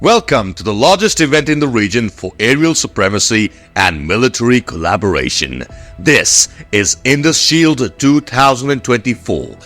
Welcome to the largest event in the region for aerial supremacy and military collaboration. This is Indus Shield 2024.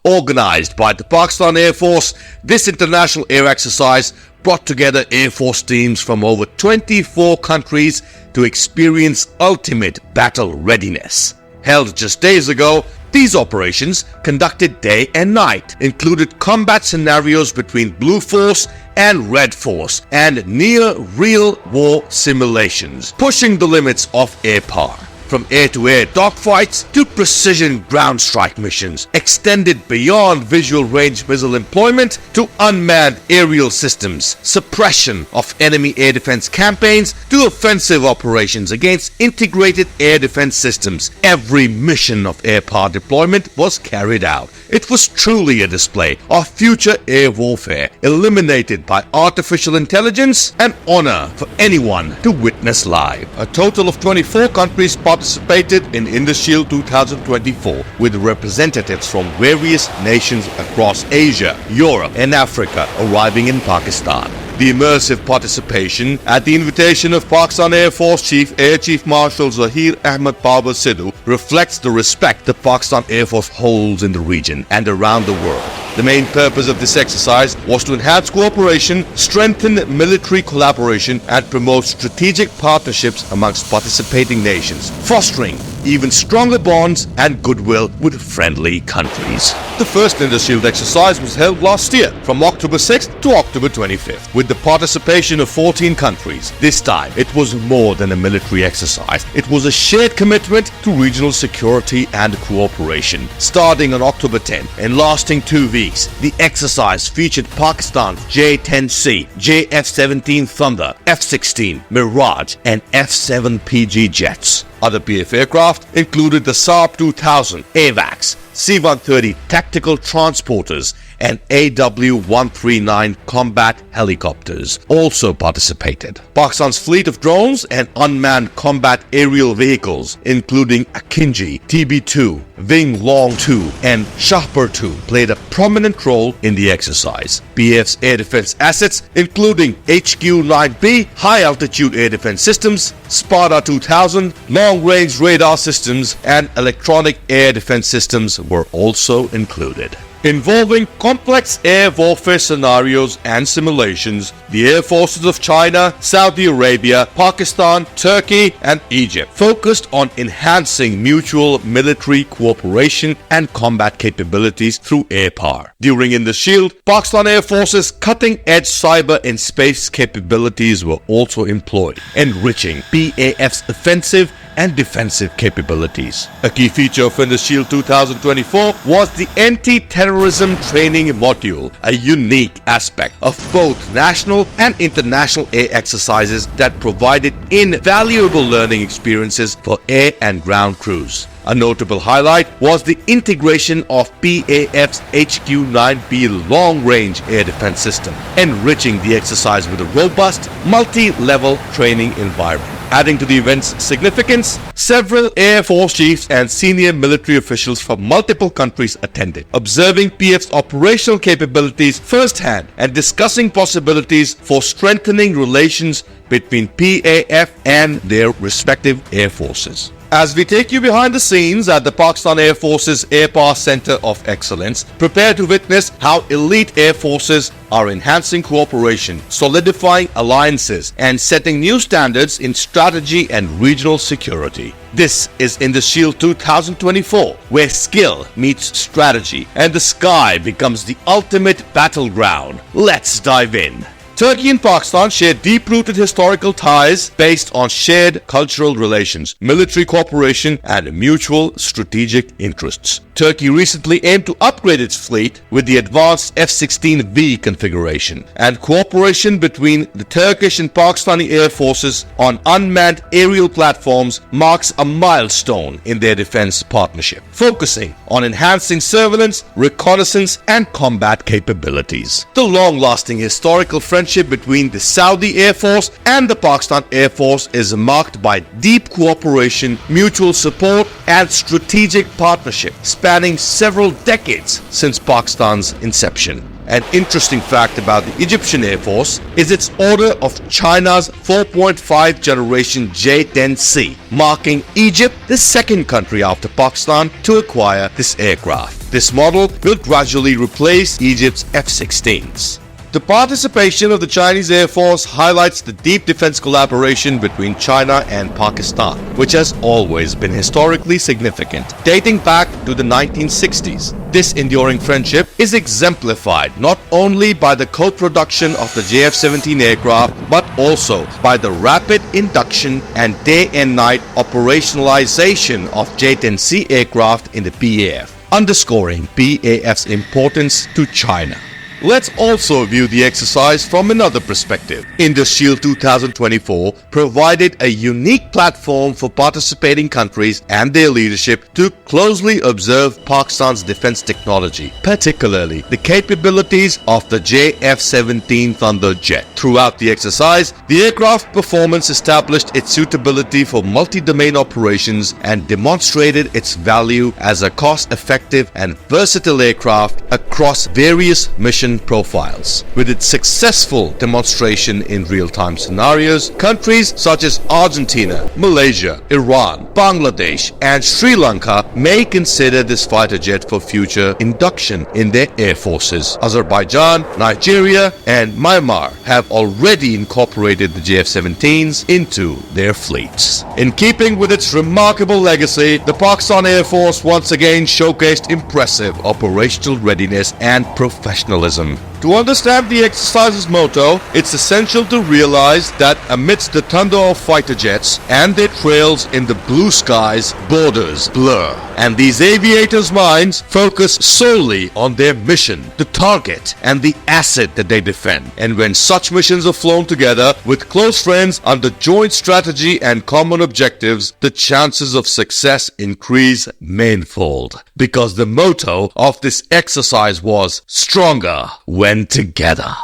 Organized by the Pakistan Air Force, this international air exercise brought together Air Force teams from over 24 countries to experience ultimate battle readiness. Held just days ago, these operations, conducted day and night, included combat scenarios between Blue Force and Red Force and near real war simulations, pushing the limits of air power. From air-to-air dogfights to precision ground strike missions, extended beyond visual range missile employment to unmanned aerial systems, suppression of enemy air defense campaigns to offensive operations against integrated air defense systems. Every mission of air power deployment was carried out. It was truly a display of future air warfare, illuminated by artificial intelligence, and honor for anyone to witness live. A total of 24 countries participated in Indus Shield 2024, with representatives from various nations across Asia, Europe, and Africa arriving in Pakistan. The immersive participation, at the invitation of Pakistan Air Force Chief Air Chief Marshal Zahir Ahmed Babar Sidhu, reflects the respect the Pakistan Air Force holds in the region and around the world. The main purpose of this exercise was to enhance cooperation, strengthen military collaboration, and promote strategic partnerships amongst participating nations, fostering even stronger bonds and goodwill with friendly countries. The first Indus Shield exercise was held last year, from October 6th to October 25th, with the participation of 14 countries. This time, it was more than a military exercise. It was a shared commitment to regional security and cooperation. Starting on October 10th and lasting 2 weeks, the exercise featured Pakistan's J-10C, JF-17 Thunder, F-16, Mirage, and F-7PG jets. Other PF aircraft included the Saab 2000, AWACS, C-130 tactical transporters, and AW-139 combat helicopters also participated. Pakistan's fleet of drones and unmanned combat aerial vehicles, including Akinji, TB-2, Wing Long 2, and Shahpur 2, played a prominent role in the exercise. PF's air defense assets, including HQ-9B high-altitude air defense systems, Sparta 2000, long-range radar systems, and electronic air defense systems were also included. Involving complex air warfare scenarios and simulations, the air forces of China, Saudi Arabia, Pakistan, Turkey, and Egypt focused on enhancing mutual military cooperation and combat capabilities through air power. During Indus Shield, Pakistan Air Force's cutting-edge cyber and space capabilities were also employed, enriching PAF's offensive and defensive capabilities. A key feature of Indus Shield 2024 was the anti-terrorism training module, a unique aspect of both national and international air exercises that provided invaluable learning experiences for air and ground crews. A notable highlight was the integration of PAF's HQ-9B long-range air defense system, enriching the exercise with a robust, multi-level training environment. Adding to the event's significance, several Air Force chiefs and senior military officials from multiple countries attended, observing PF's operational capabilities firsthand and discussing possibilities for strengthening relations between PAF and their respective air forces. As we take you behind the scenes at the Pakistan Air Force's Air Power Center of Excellence, prepare to witness how elite air forces are enhancing cooperation, solidifying alliances, and setting new standards in strategy and regional security. This is Indus Shield 2024, where skill meets strategy and the sky becomes the ultimate battleground. Let's dive in. Turkey and Pakistan share deep-rooted historical ties based on shared cultural relations, military cooperation, and mutual strategic interests. Turkey recently aimed to upgrade its fleet with the advanced F-16V configuration, and cooperation between the Turkish and Pakistani air forces on unmanned aerial platforms marks a milestone in their defense partnership, focusing on enhancing surveillance, reconnaissance, and combat capabilities. The long-lasting historical friendship friendship between the Saudi Air Force and the Pakistan Air Force is marked by deep cooperation, mutual support, and strategic partnership spanning several decades since Pakistan's inception. An interesting fact about the Egyptian Air Force is its order of China's 4.5 generation J-10C, marking Egypt the second country after Pakistan to acquire this aircraft. This model will gradually replace Egypt's F-16s. The participation of the Chinese Air Force highlights the deep defense collaboration between China and Pakistan, which has always been historically significant, dating back to the 1960s. This enduring friendship is exemplified not only by the co-production of the JF-17 aircraft, but also by the rapid induction and day and night operationalization of J-10C aircraft in the PAF, underscoring PAF's importance to China. Let's also view the exercise from another perspective. Indus Shield 2024 provided a unique platform for participating countries and their leadership to closely observe Pakistan's defense technology, particularly the capabilities of the JF-17 Thunder jet. Throughout the exercise, the aircraft performance established its suitability for multi-domain operations and demonstrated its value as a cost-effective and versatile aircraft across various mission profiles. With its successful demonstration in real-time scenarios, countries such as Argentina, Malaysia, Iran, Bangladesh, and Sri Lanka may consider this fighter jet for future induction in their air forces. Azerbaijan, Nigeria, and Myanmar have already incorporated the JF-17s into their fleets. In keeping with its remarkable legacy, the Pakistan Air Force once again showcased impressive operational readiness and professionalism. To understand the exercise's motto, it's essential to realize that amidst the thunder of fighter jets and their trails in the blue skies, borders blur, and these aviators' minds focus solely on their mission, the target, and the asset that they defend. And when such missions are flown together with close friends under joint strategy and common objectives, the chances of success increase manifold. Because the motto of this exercise was stronger when together.